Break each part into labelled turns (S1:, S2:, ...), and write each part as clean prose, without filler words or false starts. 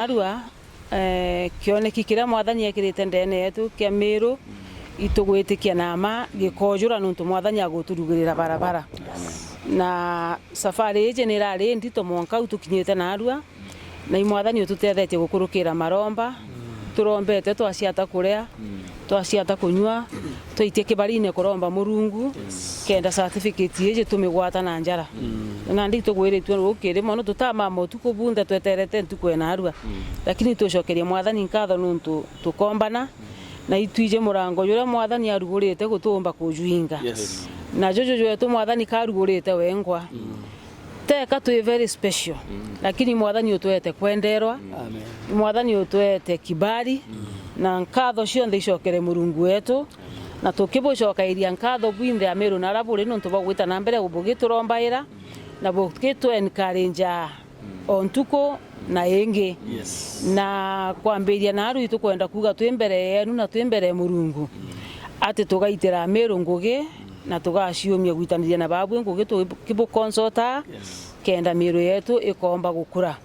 S1: Arua kioneki kiria mwathani ekirite ndene yetu kia miru itugwitikia nama gikojura nuntu mwathani aguturugirira barabara na safari ije nirari ndito mwanka utukinyite na Arua na mwathani ututethetie gukurukira maromba turombete twasiata kuria twasiata kunywa twitie kibarine kuromba Murungu kenda certificate ije tumigwata na njara na ndito gwiritwe rukiri mono tutamama tukubunda tweterete ntukwena Arua lakini tucokeria mwathani nkatho nuntu tukombana na itwije murango jura mwathani arugurite gutumba kujuinga na jojo yetu mwathani karugurite wengwa teka tu very special lakini mwathani utwete kwenderwa mwathani utwete kibali na nkatho cionthe icokere Murungu wetu na tukibucokairia nkatho bwinthe amiru na raburi nuntu bagwita na mbere ubugiturombaira na bugitu encourage ontuko na ingi na kwambiria na Arua tukwenda kuga twi mbere yenu na twi mbere Murungu ati tugaitira amiru ngugi na tugaciumia gwitaniria na babu ngugi tukibukonsulta kenda miru yetu ikomba gukura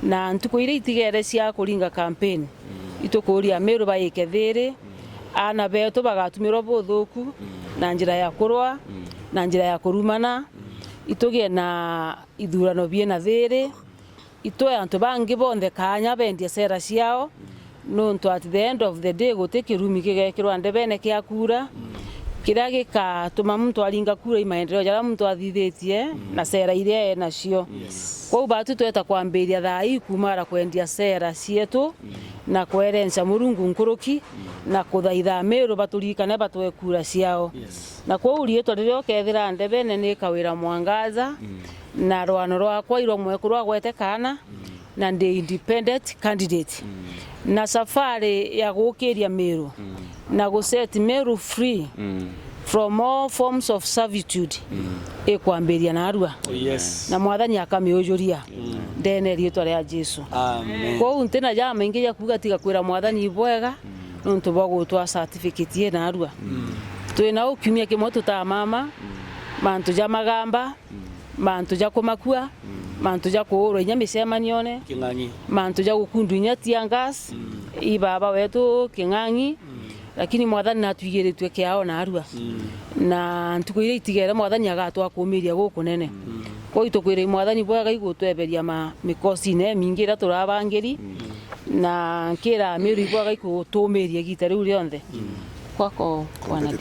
S1: na ntuko ire itigere cia kuringa campaign itukuria amiru baike thiri ana betu bagatumirwo buthuku na njira ya kurwa na njira ya kurumana itugie na ithurano biena thiri itwe antu bangi bonthe kanya bendie sera ciao nuntu at the end of the day gutikirumi gigekirwa ndebene kia kura kiria gikatuma muntu aringa kura imaendeleo jara muntu athithitie na sera iria nacio kwa batu tweta kwambiria thai kumara kwendia sera cietu na kwerenca Murungu nkuruki na kuthaitha amiru baturikane batwe kura ciao na kwa urietwa ririo kethira ndebene ni kawira mwangaza na rwano rwakwa iro mwekurwa gwete kana na ndi independent candidate na safari ya gukiria miru na guset miru free from all forms of servitude ikwambiria na Arua na mwathani akamiujuria ndene rietwa ria Jesu amen kwa untena jama ingi ya kuga tiga kwira mwathani ibwega nuntu bagutwa certificate ye na Arua twina ukimia kimwe tutamama mantu ja magamba mantu ja kumakua mantu ja kuurwa inya misemanione King'ang'i mantu ja gukundu inya tiangas ibaba wetu King'ang'i lakini mwathani natuigiritwe kiao na Arua na ntukuire itigere mwathani agatwa kumiria guku nene kwa itukwire mwathani bwaga igutweberia mikosi ne mingira turabangiri na kira amiru bwaga igutumiria gita riu rionthe kwako kwana